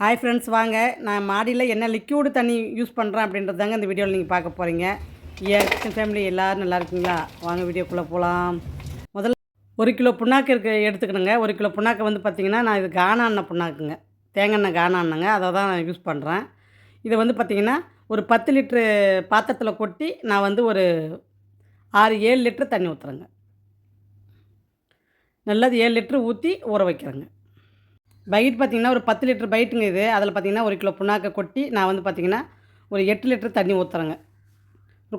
Hi friends, வாங்க நான் மாடியில் என்ன லிக்யூடு தண்ணி யூஸ் பண்ணுறேன் அப்படின்றது தாங்க இந்த வீடியோவில் நீங்கள் பார்க்க போகிறீங்க. கிச்சன் ஃபேமிலி எல்லோரும் நல்லா இருக்கீங்களா? வாங்க வீடியோக்குள்ளே போகலாம். முதல்ல 1 கிலோ புண்ணாக்கு எடுத்துக்கணுங்க. 1 கிலோ புண்ணாக்கு வந்து பார்த்திங்கன்னா, நான் இது கானா எண்ணெய் புண்ணாக்குங்க, தேங்காய் எண்ணெய் கானா எண்ணெய்ங்க, அதை தான் நான் யூஸ் பண்ணுறேன். இதை வந்து பார்த்திங்கன்னா ஒரு 10 லிட்ரு பாத்திரத்தில் கொட்டி நான் வந்து ஒரு 6-7 லிட்ரு தண்ணி ஊற்றுறேங்க. நல்லது 7 லிட்ரு ஊற்றி ஊற வைக்கிறேங்க. பைட் பார்த்திங்கன்னா ஒரு 10 லிட்டர் பைட்டுங்க இது. அதில் பார்த்திங்கன்னா 1 கிலோ புண்ணாக்கை கொட்டி நான் வந்து பார்த்திங்கன்னா ஒரு 8 லிட்டர் தண்ணி ஊற்றுறேங்க.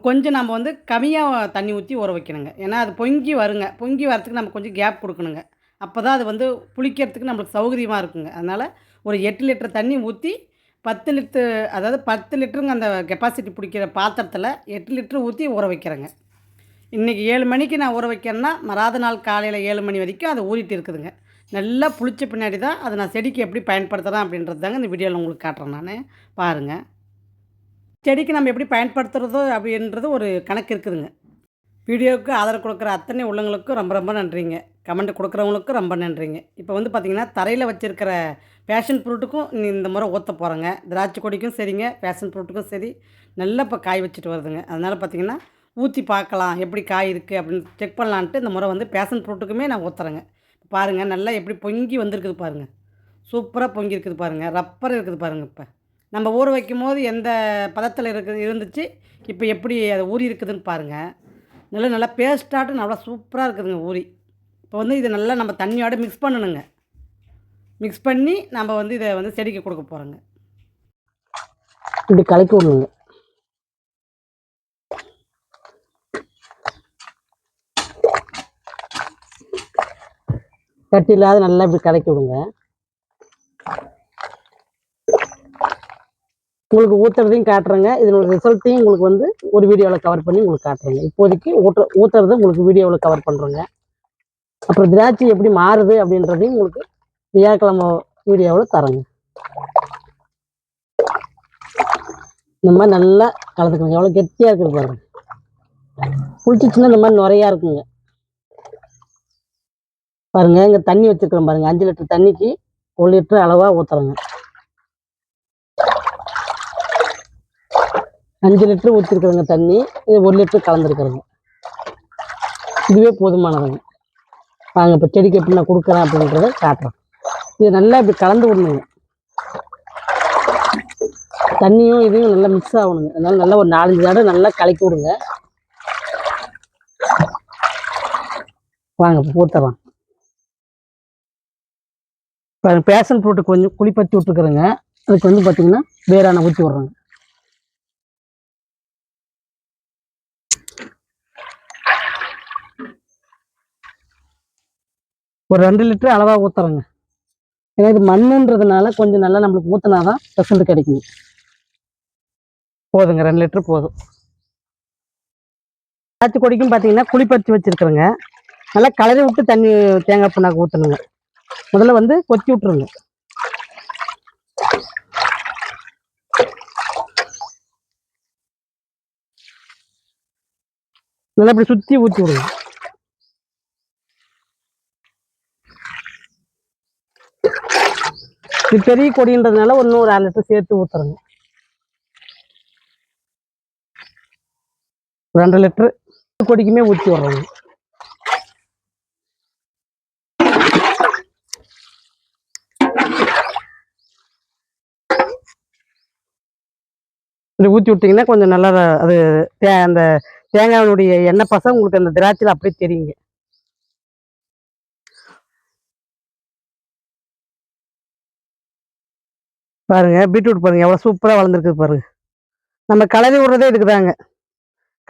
கொஞ்சம் நம்ம வந்து கம்மியாக தண்ணி ஊற்றி ஊற வைக்கணுங்க. ஏன்னா அது பொங்கி வருங்க. பொங்கி வரத்துக்கு நம்ம கொஞ்சம் கேப் கொடுக்கணுங்க. அப்போ தான் அது வந்து புளிக்கிறதுக்கு நம்மளுக்கு சௌகரியமாக இருக்குங்க. அதனால் ஒரு 8 லிட்டர் தண்ணி ஊற்றி 10 லிட்ரு, அதாவது 10 லிட்டருங்க அந்த கெப்பாசிட்டி பிடிக்கிற பாத்திரத்தில் 8 லிட்ரு ஊற்றி ஊற வைக்கிறேங்க. இன்றைக்கி 7 மணிக்கு நான் ஊற வைக்கிறேன்னா மறாத நாள் காலையில் 7 மணி வரைக்கும் அது ஊறிட்டு இருக்குதுங்க. நல்லா புளிச்ச பின்னாடி தான் அதை நான் செடிக்கு எப்படி பயன்படுத்துகிறேன் அப்படின்றது தாங்க இந்த வீடியோவில் உங்களுக்கு காட்டுறேன் நான். பாருங்கள், செடிக்கு நம்ம எப்படி பயன்படுத்துகிறதோ அப்படின்றது ஒரு கணக்கு இருக்குதுங்க. வீடியோவுக்கு ஆதரவு கொடுக்குற அத்தனை உள்ளவங்களுக்கும் ரொம்ப ரொம்ப நன்றிங்க. கமெண்ட் கொடுக்குறவங்களுக்கும் ரொம்ப நன்றிங்க. இப்போ வந்து பார்த்திங்கன்னா தரையில் வச்சுருக்கிற பேஷன் ஃப்ரூட்டுக்கும் இந்த முறை ஊற்ற போகிறேங்க. திராட்சை கொடிக்கும் சரிங்க, பேஷன் ஃப்ரூட்டுக்கும் சரி, நல்லா இப்போ காய் வச்சுட்டு வருதுங்க. அதனால் பார்த்திங்கன்னா ஊற்றி பார்க்கலாம் எப்படி காய் இருக்குது அப்படின்னு செக் பண்ணலான்ட்டு இந்த முறை வந்து பேஷன் ஃப்ரூட்டுக்குமே நான் ஊற்றுறேங்க. பாருங்கள், நல்லா எப்படி பொங்கி வந்திருக்குது பாருங்கள். சூப்பராக பொங்கி இருக்குது பாருங்கள். ரப்பர் இருக்குது பாருங்கள். இப்போ நம்ம ஊற வைக்கும் போது எந்த பதத்தில் இருந்துச்சு, இப்போ எப்படி அது ஊறி இருக்குதுன்னு பாருங்கள். நல்லா பேஸ்ட்டாட்டும் நல்லா சூப்பராக இருக்குதுங்க ஊறி. இப்போ வந்து இதை நல்லா நம்ம தண்ணியோடு மிக்ஸ் பண்ணணுங்க. மிக்ஸ் பண்ணி நம்ம வந்து இதை வந்து செடிக்கு கொடுக்க போகிறோங்க. இப்படி கலக்கி விடணுங்க. கட்டி இல்லாத நல்லா இப்படி கலக்கி விடுங்க. உங்களுக்கு ஊற்றுறதையும் காட்டுறேங்க. இதனோட ரிசல்ட்டையும் உங்களுக்கு வந்து ஒரு வீடியோவில் கவர் பண்ணி உங்களுக்கு காட்டுறேங்க. இப்போதைக்கு ஊற்றுறதை உங்களுக்கு வீடியோவில் கவர் பண்ணுறேங்க. அப்புறம் திராட்சை எப்படி மாறுது அப்படின்றதையும் உங்களுக்கு வியாழக்கிழமை வீடியோவில் தரேங்க. இந்த மாதிரி நல்லா கலந்துக்கோங்க. எவ்வளோ கெட்டியாக இருக்குது பாருங்க. புளிச்சிச்சுன்னா இந்த மாதிரி நுறையா இருக்குங்க. பாருங்க, இங்கே தண்ணி வச்சுருக்கிறோம் பாருங்க. 5 லிட்டர் தண்ணிக்கு 1 லிட்டர் அளவாக ஊற்றுறேங்க. 5 லிட்டர் ஊற்றிருக்கிறேங்க தண்ணி. இது 1 லிட்டர் கலந்துருக்குறேங்க. இதுவே போதுமானதுங்க. வாங்க இப்போ செடிக்கு எப்படி நான் கொடுக்குறேன் அப்படின்றத காட்டுறேன். இது நல்லா இப்படி கலந்து விடணுங்க. தண்ணியும் இதையும் நல்லா மிக்ஸ் ஆகணுங்க. அதனால நல்லா ஒரு 4-5 தடவை நல்லா கலக்கி விடுங்க. வாங்க இப்போ ஊற்றுறோம். இப்போ பேஷன் ஃப்ரூட்டு கொஞ்சம் குளிப்பத்தி விட்டுருக்குறேங்க. அதுக்கு வந்து பார்த்திங்கன்னா வேறான ஊற்றி விட்றேங்க. ஒரு 2 லிட்டர் அளவாக ஊற்றுறேங்க. ஏன்னா இது மண்ணுன்றதுனால கொஞ்சம் நல்லா நம்மளுக்கு ஊற்றினாதான் ரிசல்ட் கிடைக்குங்க. போதுங்க, 2 லிட்டர் போதும். திராட்சை கொடிக்கும் பார்த்தீங்கன்னா குளிப்பறிச்சு வச்சுருக்குறேங்க. நல்லா கலரி விட்டு தண்ணி தேங்காய் புண்ணாக்கு ஊற்றணுங்க. முதல்ல வந்து கொத்தி விட்ருங்க. நல்லா இப்படி சுற்றி ஊற்றி விடுங்க. இது பெரிய கொடின்றதுனால இன்னும் ஒரு 1/2 லிட்டர் சேர்த்து ஊற்றுறேங்க. 2 லிட்டரு கொடிக்குமே ஊற்றி விட்றேங்க. இப்படி ஊற்றி விட்டிங்கன்னா கொஞ்சம் நல்லா அது அந்த தேங்காயினுடைய எண்ணெய் பசம் உங்களுக்கு அந்த திராட்சையில் அப்படியே தெரியுங்க. பாருங்க, பீட்ரூட் பாருங்க எவ்வளோ சூப்பராக வளர்ந்துருக்குது பாருங்க. நம்ம கலரி விடுறதே இதுக்குதாங்க.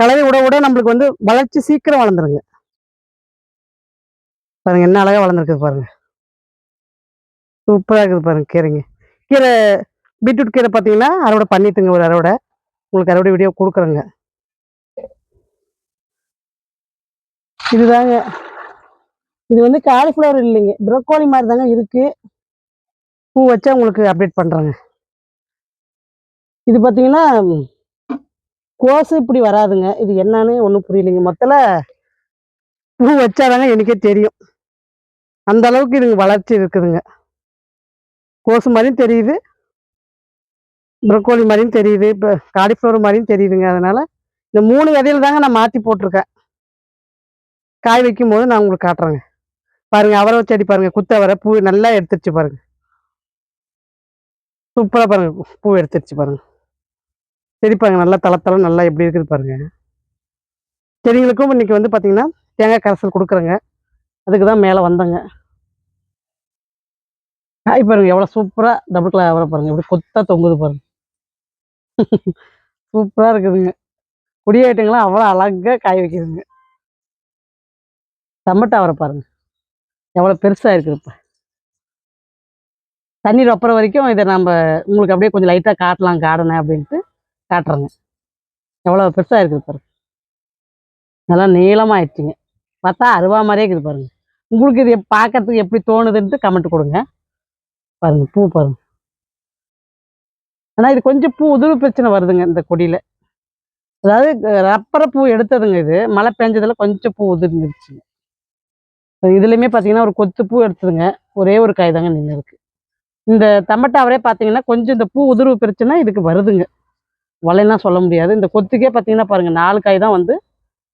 கலரி விட நம்மளுக்கு வந்து வளர்ச்சி சீக்கிரம் வளர்ந்துருங்க. பாருங்க என்ன அழகாக வளர்ந்துருக்குது பாருங்க. சூப்பராக இருக்குது பாருங்க. கீரை பீட்ரூட் கீரை பார்த்தீங்கன்னா அறுவடை பண்ணிட்டுங்க. ஒரு அறுவடை உங்களுக்கு அறுவடை வீடியோ கொடுக்குறேங்க. இதுதாங்க, இது வந்து காலிஃப்ளவர் இல்லைங்க, ப்ரோக்கோலி மாதிரி தாங்க இருக்கு. பூ வச்சா உங்களுக்கு அப்டேட் பண்ணுறேங்க. இது பார்த்தீங்கன்னா கோசு இப்படி வராதுங்க. இது என்னன்னு ஒன்றும் புரியலைங்க. மொத்தத்தில் பூ வச்சாதாங்க எனக்கே தெரியும். அந்த அளவுக்கு இதுங்க வளர்ச்சி இருக்குதுங்க. கோசு மாதிரியும் தெரியுது, ப்ரொக்கோலி மாதிரியும் தெரியுது, இப்போ காலிஃப்ளவர் மாதிரியும் தெரியுதுங்க. அதனால இந்த 3 விதையில தாங்க நான் மாற்றி போட்டிருக்கேன். காய் வைக்கும்போது நான் உங்களுக்கு காட்டுறேங்க. பாருங்க அவரை செடி பாருங்க, குத்தவரை பூ நல்லா எடுத்துருச்சு பாருங்க. சூப்பரா பாருங்க, பூ எடுத்துருச்சு பாருங்க. சரி பாருங்க, நல்லா தளத்தளம் நல்லா எப்படி இருக்குது பாருங்க. செடிகளுக்கும் இன்னைக்கு வந்து பார்த்தீங்கன்னா, தேங்காய் கரைசல் குடுக்குறேங்க. அதுக்கு தான் மேல வந்தேங்க. காய் பாருங்க எவ்வளோ சூப்பரா டபுள் கலர் அவரை பாருங்க. எப்படி கொத்தா தொங்குது பாருங்க. சூப்பரா இருக்குதுங்க. கொடி ஐட்டங்கள்லாம் அவ்வளோ அழகா காய வைக்குதுங்க. டமேட்டோ அவரை பாருங்க. எவ்வளோ பெருசா இருக்குது இப்ப. தண்ணி ரொப்புற வரைக்கும் இத நம்ப உங்களுக்கு அப்படியே கொஞ்சம் லைட்டா காட்டலாம் கார்டன அப்படின்ட்டு காட்டுறேங்க. எவ்வளோ பெருசா இருக்குது பாருங்க. நல்லா நீளமா ஆயிடுச்சுங்க. பார்த்தா அருவா மாரியே இருக்குது பாருங்க. உங்களுக்கு இது பார்க்கறதுக்கு எப்படி தோணுதுன்ட்டு கமெண்ட் குடுங்க. பாருங்க பூ பாருங்க. ஆனா இது கொஞ்சம் பூ உதிர்வு பிரச்சனை வருதுங்க இந்த கொடியில. அதாவது ரப்பர பூ எடுத்ததுங்க இது. மழை பெஞ்சதுல கொஞ்சம் பூ உதிர்ந்துருச்சுங்க. இதுலயுமே பார்த்தீங்கன்னா, ஒரு கொத்து பூ எடுத்ததுங்க. ஒரே ஒரு காய் தாங்க நின்னுருக்கு. இந்த தம்பட்டாவரே பார்த்தீங்கன்னா, கொஞ்சம் இந்த பூ உதிர்வு பிரச்சனை இதுக்கு வருதுங்க. வரலைன்னுலாம் சொல்ல முடியாது. இந்த கொத்துக்கே பார்த்தீங்கன்னா பாருங்க, 4 காய் தான் வந்து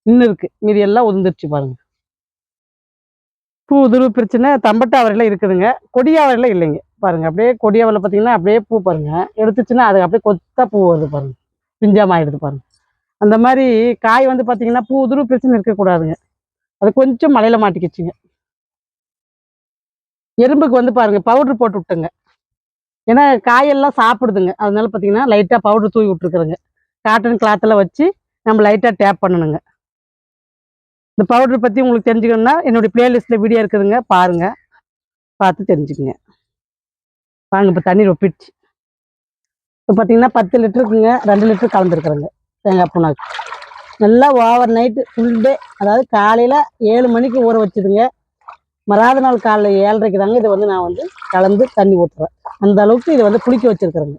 நின்னுருக்கு. மீதி எல்லாம் உதிர்ந்துருச்சு பாருங்க. பூ உதிர்வு பிரச்சனை தம்பட்டாவரையில இருக்குதுங்க. கொடியாவரையில இல்லைங்க. பாருங்க அப்படியே கொடியாவரையில பார்த்தீங்கன்னா, அப்படியே பூ பாருங்க. எடுத்துச்சுன்னா அது அப்படியே கொத்தா பூ வருது பாருங்க. பிஞ்சாம ஆயிடுது பாருங்க. அந்த மாரி காய் வந்து பார்த்தீங்கன்னா, பூ உதிர்வு பிரச்சனை இருக்கக்கூடாதுங்க. அது கொஞ்சம் மழையில மாட்டிக்கிச்சுங்க. எறும்புக்கு வந்து பாருங்க பவுடர் போட்டு விட்டேங்க. ஏன்னா காயெல்லாம் சாப்பிடுதுங்க. அதனால பார்த்தீங்கன்னா, லைட்டா பவுடர் தூவி விட்டுருக்குறேங்க. காட்டன் கிளாத்ல வச்சு நம்ம லைட்டா டேப் பண்ணணுங்க. இந்த பவுடர் பத்தி உங்களுக்கு தெரிஞ்சுக்கணும்னா, என்னுடைய பிளேலிஸ்ட்ல வீடியோ இருக்குதுங்க. பாருங்க. பார்த்து தெரிஞ்சுக்கங்க. வாங்க இப்ப தண்ணி ரொப்பிடுச்சு. இப்ப பார்த்தீங்கன்னா 10 லிட்டருக்குங்க 2 லிட்டர் கலந்துருக்குறேங்க தேங்காய் புண்ணாக்கு. நல்லா ஓவர் நைட்டு ஃபுல் டே, அதாவது காலையில 7 மணிக்கு ஊற வச்சுதுங்க. மறாத நாள் காலைல 7:30க்கு தாங்க இதை வந்து நான் வந்து கலந்து தண்ணி ஊற்றுறேன். அந்த அளவுக்கு இதை வந்து புளிக்க வச்சிருக்கிறேங்க.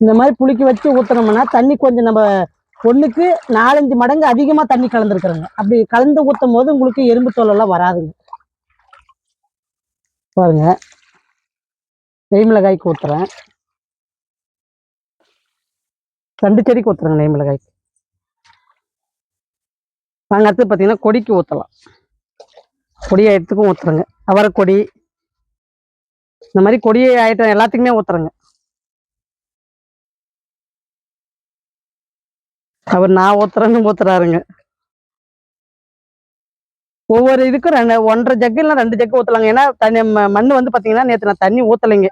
இந்த மாதிரி புளிக்க வச்சு ஊற்றுனோம்னா தண்ணி கொஞ்சம் நம்ம 1க்கு 4-5 மடங்கு அதிகமாக தண்ணி கலந்துருக்குறேங்க. அப்படி கலந்து ஊற்றும் போது உங்களுக்கு எறும்பு தொல்லைலாம் வராதுங்க. பாருங்க நெய்மிளகாய்க்கு ஊற்றுறேன். 2 செடிக்கு ஊற்றுறேங்க நெய்மிளகாய்க்கு. நாங்கள் அடுத்து பார்த்தீங்கன்னா கொடிக்கு ஊற்றலாம். கொடி ஐட்டத்துக்கும் ஊற்றுறேங்க. அவரைக்கொடி இந்த மாதிரி கொடி ஐட்டம் எல்லாத்துக்குமே ஊற்றுறேங்க. அவர் நான் ஊத்துறேன்னு ஊத்துறாருங்க. ஒவ்வொரு இதுக்கும் 1.5 ஜக்கு இல்லை 2 ஜக்கு ஊற்றலாங்க. ஏன்னா தண்ணி மண் வந்து பார்த்தீங்கன்னா நேற்று நான் தண்ணி ஊற்றலைங்க.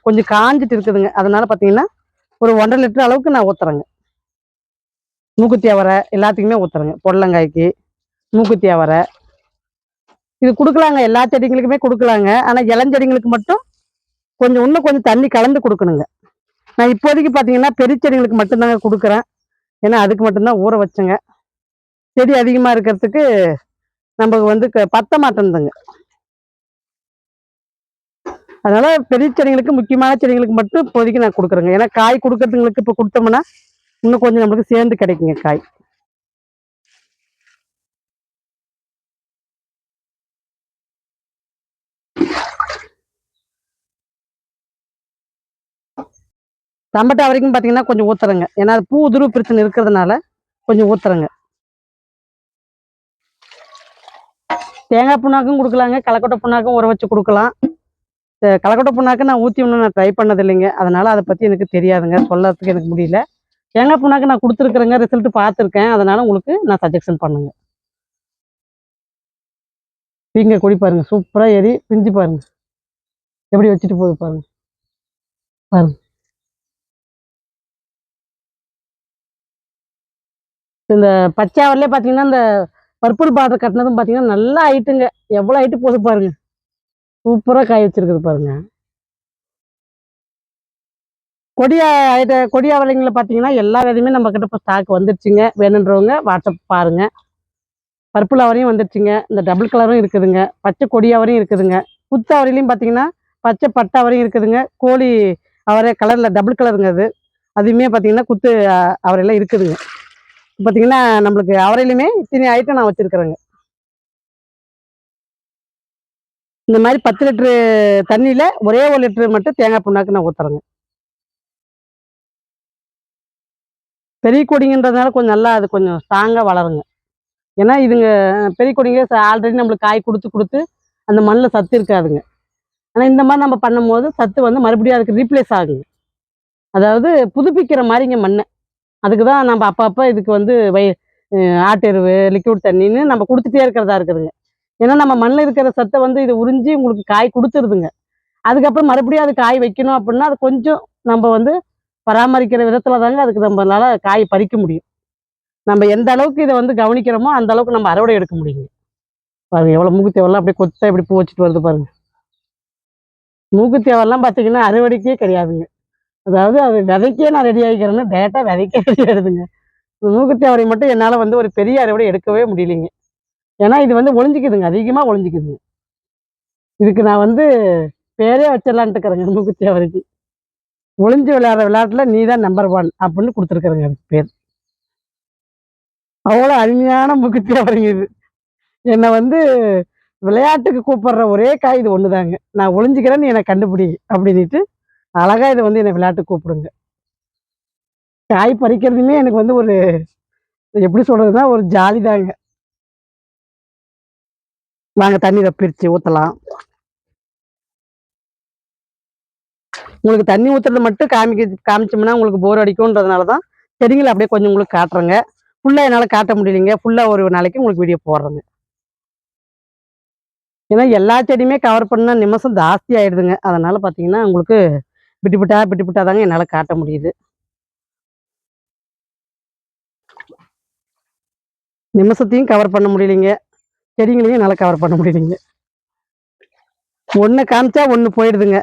கொஞ்சம் காஞ்சிட்டு இருக்குதுங்க. அதனால பார்த்தீங்கன்னா ஒரு 1.5 லிட்டர் அளவுக்கு நான் ஊற்றுறேங்க. மூக்குத்தி அவரை எல்லாத்துக்குமே ஊற்றுறேங்க. புடலங்காய்க்கு மூக்குத்தி அவரை இது கொடுக்கலாங்க. எல்லா செடிங்களுக்குமே கொடுக்கலாங்க. ஆனால் இளஞ்செடிங்களுக்கு மட்டும் இன்னும் கொஞ்சம் தண்ணி கலந்து கொடுக்கணுங்க. நான் இப்போதைக்கு பார்த்தீங்கன்னா பெரிய செடிங்களுக்கு மட்டும்தாங்க கொடுக்குறேன். ஏன்னா அதுக்கு மட்டும்தான் ஊற வச்சேங்க. செடி அதிகமாக இருக்கிறதுக்கு நமக்கு வந்து பத்த மாட்டேங்குதுங்க. அதனால பெரிய செடிங்களுக்கு முக்கியமான செடிங்களுக்கு மட்டும் இப்போதைக்கு நான் கொடுக்குறேங்க. ஏன்னா காய் கொடுக்கறதுங்களுக்கு இப்போ கொடுத்தோம்னா இன்னும் கொஞ்சம் நம்மளுக்கு சேர்ந்து கிடைக்குங்க காய். டமாட்டா வரைக்கும் பார்த்தீங்கன்னா கொஞ்சம் ஊத்துறேங்க. ஏன்னா அது பூ உதிர்வு பிரச்சனை இருக்கிறதுனால கொஞ்சம் ஊத்துறேங்க. தேங்காய் புண்ணாக்கும் கொடுக்கலாங்க. கலக்கொட்டை புண்ணாக்கும் ஊற வச்சு கொடுக்கலாம். கலக்கொட்டை புண்ணாக்கு நான் ஊற்றி ஒன்றும் நான் ட்ரை பண்ணது இல்லைங்க. அதனால அதை பற்றி எனக்கு தெரியாதுங்க. சொல்லறதுக்கு எனக்கு முடியல. தேங்காய் புண்ணாக்கு நான் கொடுத்துருக்குறேங்க. ரிசல்ட் பார்த்துருக்கேன். அதனால உங்களுக்கு நான் சஜஷன் பண்ணுங்க. பீங்க கொடி பாருங்க சூப்பரா ஏறி பிஞ்சு பாருங்க. எப்படி வச்சுட்டு போகுது பாருங்க. பாருங்க. இந்த பச்சை அவரிலே பார்த்தீங்கன்னா இந்த பர்பிள் பார்டர் கட்டினதும் பார்த்தீங்கன்னா நல்லா ஹைட்டுங்க. எவ்வளோ ஹைட்டு போகுது பாருங்க. சூப்பராக காய் வச்சிருக்குது பாருங்க. கொடி அவரைங்களை பார்த்தீங்கன்னா எல்லா விதையுமே நம்ம கிட்ட இப்போ ஸ்டாக் வந்துருச்சுங்க. வேணுன்றவங்க வாட்ஸ்அப் பாருங்க. பர்பிள் அவரையும் வந்துருச்சுங்க. இந்த டபுள் கலரும் இருக்குதுங்க. பச்சை கொடி அவரையும் இருக்குதுங்க. குத்து அவரையிலையும் பார்த்தீங்கன்னா பச்சை பட்டை அவரையும் இருக்குதுங்க. கோழி அவரை கலரில் டபுள் கலருங்க அது. அதுவுமே பார்த்தீங்கன்னா குத்து அவரையெல்லாம் இருக்குதுங்க. பார்த்தீங்கன்னா நம்மளுக்கு அவரையிலுமே இத்தனை ஐட்டம் நான் வச்சுருக்குறேங்க. இந்த மாதிரி 10 லிட்டரு தண்ணியில் ஒரே 1 லிட்டரு மட்டும் தேங்காய் புண்ணாக்கு நான் ஊற்றுறேங்க. பெரிய கொடிங்கன்றதுனால கொஞ்சம் நல்லா அது கொஞ்சம் ஸ்ட்ராங்காக வளருங்க. ஏன்னா இதுங்க பெரிய கொடிங்க ஆல்ரெடி நம்மளுக்கு காய் கொடுத்து கொடுத்து அந்த மண்ணில் சத்து இருக்காதுங்க. ஆனால் இந்த மாதிரி நம்ம பண்ணும்போது சத்து வந்து மறுபடியும் அதுக்கு ரீப்ளேஸ் ஆகுங்க. அதாவது புதுப்பிக்கிற மாதிரிங்க மண்ணை. அதுக்கு தான் நம்ம அப்பப்போ இதுக்கு வந்து ஆட்டு எருவு, லிக்விட் தண்ணின்னு நம்ம கொடுத்துட்டே இருக்கிறதா இருக்குதுங்க. ஏன்னா நம்ம மண்ணில் இருக்கிற சத்தை வந்து இது உறிஞ்சி உங்களுக்கு காய் கொடுத்துருதுங்க. அதுக்கப்புறம் மறுபடியும் அது காய் வைக்கணும் அப்படின்னா அது கொஞ்சம் நம்ம வந்து பராமரிக்கிற விதத்துல தாங்க அதுக்கு நம்மளால காய் பறிக்க முடியும். நம்ம எந்த அளவுக்கு இதை வந்து கவனிக்கிறோமோ அந்த அளவுக்கு நம்ம அறுவடை எடுக்க முடியுங்க. பாருங்க எவ்வளோ மூக்குத்தேவெல்லாம் அப்படியே கொத்தா இப்படி பூ வச்சுட்டு வருது பாருங்க. மூக்குத்தேவெல்லாம் பார்த்தீங்கன்னா அறுவடைக்கே கிடையாதுங்க. அதாவது அது விதைக்கே நான் ரெடி ஆகிக்கிறேன்னா டேரெக்டாக விதைக்கே ரெடி ஆகிடுதுங்க. மூக்குத்தேவரை மட்டும் என்னால் வந்து ஒரு பெரிய அறுவடை எடுக்கவே முடியலைங்க. ஏன்னா இது வந்து ஒளிஞ்சிக்குதுங்க, அதிகமாக ஒளிஞ்சிக்குதுங்க. இதுக்கு நான் வந்து பேரே வச்சிடலான்ட்டு இருக்கிறேங்க மூக்குத்தேவரைக்கு. ஒளிஞ்சு விளையாடுற விளையாட்டுல நீ தான் நம்பர் 1 அப்படின்னு கொடுத்துருக்குறேங்க அதுக்கு பேர். அவ்வளோ அருமையான மூக்குத்தேவரைங்க இது. என்னை வந்து விளையாட்டுக்கு கூப்பிடுற ஒரே காய் இது ஒண்ணுதாங்க. நான் ஒளிஞ்சுக்கிறேன்னு என்னை கண்டுபிடி அப்படின்னுட்டு அழகா இதை வந்து என்னை விளையாட்டுக்கு கூப்பிடுங்க. காய் பறிக்கிறதுமே எனக்கு வந்து ஒரு எப்படி சொல்றதுன்னா ஒரு ஜாலி தாங்க. வாங்க தண்ணீரை பிரிச்சு ஊத்தலாம். உங்களுக்கு தண்ணி ஊத்துறது மட்டும் காமிச்சோம்னா உங்களுக்கு போர் அடிக்கும்ன்றதுனால தான் செடிகளை அப்படியே கொஞ்சம் உங்களுக்கு காட்டுறேங்க. ஃபுல்லா என்னால காட்ட முடியலைங்க. ஃபுல்லா ஒரு நாளைக்கு உங்களுக்கு வீடியோ போடுறேங்க. ஏன்னா எல்லா செடியுமே கவர் பண்ணா நிமிஷம் ஜாஸ்தி ஆயிடுதுங்க. அதனால பார்த்தீங்கன்னா உங்களுக்கு விட்டு விட்டா தாங்க என்னால காட்ட முடியுது. நிமிஷத்தையும் கவர் பண்ண முடியலைங்க. செடிங்களையும் என்னால கவர் பண்ண முடியலைங்க. ஒண்ணு காமிச்சா ஒண்ணு போயிடுதுங்க.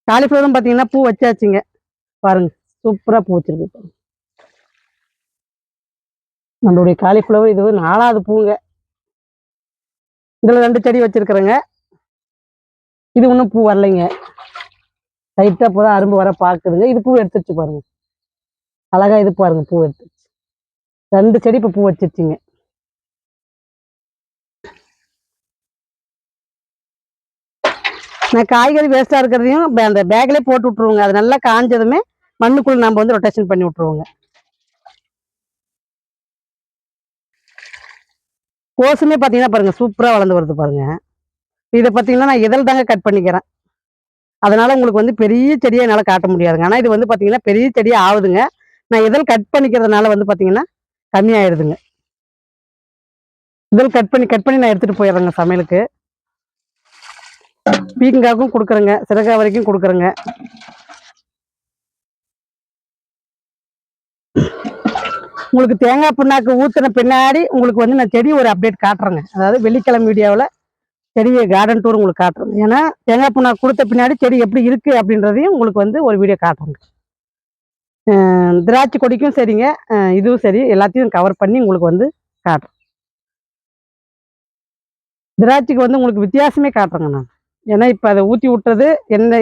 காலிஃப்ளவரும் பார்த்தீங்கன்னா பூ வச்சாச்சுங்க. பாருங்க சூப்பரா பூ வச்சிருக்கு. நம்மளுடைய காலிஃப்ளவர் இது 4வது பூங்க. இதுல 2 செடி வச்சிருக்கிறேங்க. இது இன்னும் பூ வரலைங்க. லைட்டா இப்போதான் அரும்பு வர பாக்குதுங்க. இது பூ எடுத்துருச்சு பாருங்க. அழகா இது பாருங்க பூ எடுத்துருச்சு. 2 செடி இப்ப பூ வச்சிருச்சுங்க. நான் காய்கறி வேஸ்டா இருக்கிறதையும் அந்த பேக்லயே போட்டு விட்டுருவோங்க. அது நல்லா காஞ்சதுமே மண்ணுக்குள்ள நம்ம வந்து ரொட்டேஷன் பண்ணி விட்டுருவோங்க. கோசுமே பாத்தீங்கன்னா பாருங்க சூப்பரா வளர்ந்து வருது பாருங்க. இதை பாத்தீங்கன்னா நான் இதழ் தாங்க கட் பண்ணிக்கிறேன். அதனால உங்களுக்கு வந்து பெரிய செடியா என்னால காட்ட முடியாதுங்க. ஆனா இது வந்து பாத்தீங்கன்னா பெரிய செடியா ஆகுதுங்க. நான் இதழ் கட் பண்ணிக்கிறதுனால வந்து பாத்தீங்கன்னா கம்மியாயிடுதுங்க. இதழ் கட் பண்ணி நான் எடுத்துட்டு போயிடுறேங்க சமையலுக்கு. பீக்கங்காய்க்கும் கொடுக்குறேங்க, சிறகாய் வரைக்கும் கொடுக்குறேங்க. உங்களுக்கு தேங்காய் புண்ணாக்கு ஊத்துன பின்னாடி உங்களுக்கு வந்து நான் செடி ஒரு அப்டேட் காட்டுறேங்க. அதாவது வெள்ளிக்கிழமை வீடியோவில் செடி கார்டன் டூர் உங்களுக்கு காட்டுறேங்க. ஏன்னா தேங்காய் புண்ணாக்கு கொடுத்த பின்னாடி செடி எப்படி இருக்கு அப்படின்றதையும் உங்களுக்கு வந்து ஒரு வீடியோ காட்டுறேங்க. திராட்சை கொடிக்கும் சரிங்க, இதுவும் சரி எல்லாத்தையும் கவர் பண்ணி உங்களுக்கு வந்து காட்டுறேன். திராட்சைக்கு வந்து உங்களுக்கு வித்தியாசமே காட்டுறேங்க நான். ஏன்னா இப்போ அதை ஊற்றி விட்டது என்ன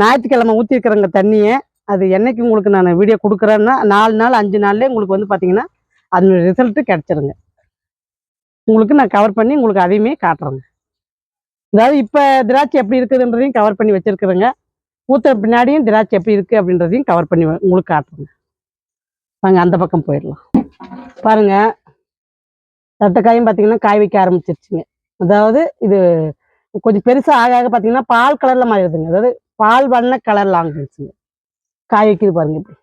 ஞாயிற்றுக்கிழமை ஊற்றிருக்கிறேங்க தண்ணியை. அது என்னைக்கு உங்களுக்கு நான் வீடியோ கொடுக்குறேன்னா 4 நாள் 5 நாள்லேயே உங்களுக்கு வந்து பார்த்தீங்கன்னா அதனுடைய ரிசல்ட்டு கிடச்சிருங்க. உங்களுக்கு நான் கவர் பண்ணி உங்களுக்கு அதையுமே காட்டுறேங்க. அதாவது இப்போ திராட்சை எப்படி இருக்குதுன்றதையும் கவர் பண்ணி வச்சிருக்கிறேங்க. ஊற்ற பின்னாடியும் திராட்சை எப்படி இருக்குது அப்படின்றதையும் கவர் பண்ணி உங்களுக்கு காட்டுறேங்க. வாங்க அந்த பக்கம் போயிடலாம். பாருங்க தட்டைக்காயும் பார்த்தீங்கன்னா காய் வைக்க ஆரம்பிச்சிருச்சுங்க. அதாவது இது கொஞ்சம் பெருசாக ஆக ஆக பார்த்தீங்கன்னா பால் கலரில் மாறிடுதுங்க. அதாவது பால் வண்ண கலரில் ஆகிடுச்சுங்க. காய் வைக்குது பாருங்க. இப்படி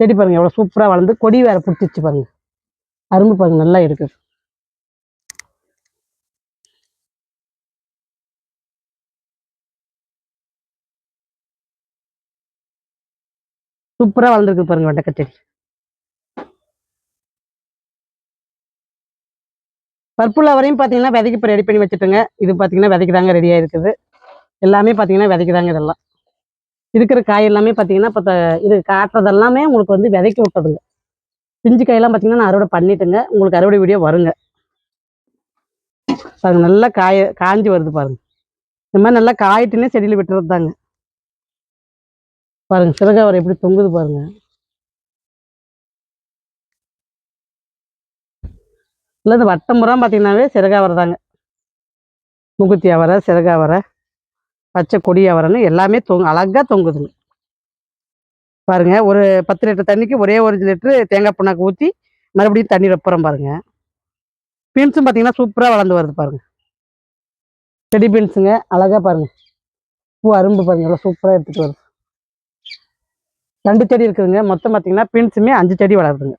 செடி பாருங்க எவ்வளோ சூப்பராக வளர்ந்து கொடி வேற பிடிச்சிச்சு பாருங்க. அரும்பு பாருங்க நல்லா இருக்குது. சூப்பராக வளர்ந்துருக்கு பாருங்க வெண்டைக்காய் செடி. பர்புல் வரையும் பார்த்தீங்கன்னா விதைக்கு இப்போ ரெடி பண்ணி வச்சுட்டுங்க. இது பார்த்தீங்கன்னா விதைக்கு தாங்க ரெடியாக இருக்குது. எல்லாமே பார்த்தீங்கன்னா விதைக்கு தாங்க. இதெல்லாம் இருக்கிற காய் எல்லாமே பார்த்தீங்கன்னா இப்போ இது காட்டுறது எல்லாமே உங்களுக்கு வந்து விதைக்கு விட்டதுங்க. பிஞ்சு காயெல்லாம் பார்த்தீங்கன்னா நான் அறுவடை பண்ணிட்டுங்க. உங்களுக்கு அறுவடை வீடியோ வருங்க. பாருங்க நல்லா காஞ்சி வருது பாருங்க. இந்த மாதிரி நல்லா காயிட்டுன்னே செடியில் விட்டுறது தாங்க. பாருங்க சிறகாவரை எப்படி தொங்குது பாருங்க. இல்லை இந்த வட்டமுறம் பார்த்தீங்கன்னாவே சிறகாவரை தாங்க. மூக்குத்தி அவரை, சிறகாவரை, பச்சை கொடி அவரைன்னு எல்லாமே அழகாக தொங்குதுங்க. பாருங்கள், ஒரு 10 லிட்டர் தண்ணிக்கு ஒரே 1 லிட்டரு தேங்காய் புண்ணாக்கு ஊற்றி மறுபடியும் தண்ணி வைப்புறோம் பாருங்கள். பீன்ஸும் பார்த்தீங்கன்னா சூப்பராக வளர்ந்து வருது பாருங்கள். செடி பீன்ஸுங்க, அழகாக பாருங்கள். பூ அரும்பு பாருங்கள், எல்லாம் சூப்பராக எடுத்துகிட்டு வருது. 2 செடி இருக்குதுங்க. மொத்தம் பார்த்தீங்கன்னா பீன்ஸுமே 5 செடி வளருதுங்க.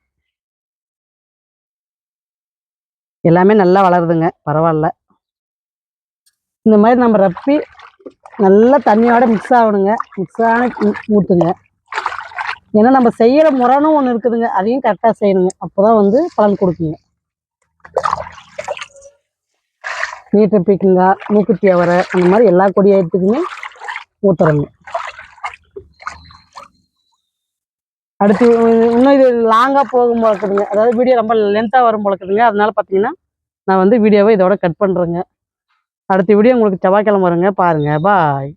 எல்லாமே நல்லா வளருதுங்க, பரவாயில்ல. இந்த மாதிரி நம்ம ரப்பி நல்லா தண்ணியோட மிக்ஸ் ஆகணுங்க. மிக்ஸ் ஆன ஊற்றுங்க. ஏன்னா நம்ம செய்கிற முறைன்னு ஒன்று இருக்குதுங்க, அதையும் கரெக்டாக செய்யணுங்க. அப்போ தான் வந்து பலன் கொடுக்குங்க. நீட்டை பீக்கங்காய், மூக்குத்தி அவரை, அந்த மாதிரி எல்லா கொடி ஐட்டத்துக்குமே ஊற்றுறோங்க. அடுத்து இன்னும் இது லாங்காக போகும் போல இருக்குதுங்க. அதாவது வீடியோ ரொம்ப லென்த்தாக வரும் போல இருக்குதுங்க. அதனால பார்த்தீங்கன்னா நான் வந்து வீடியோவை இதோட கட் பண்ணுறேங்க. அடுத்த வீடியோ உங்களுக்கு செவ்வாய்க்கிழமை வருங்க. பாருங்கள். பாய்.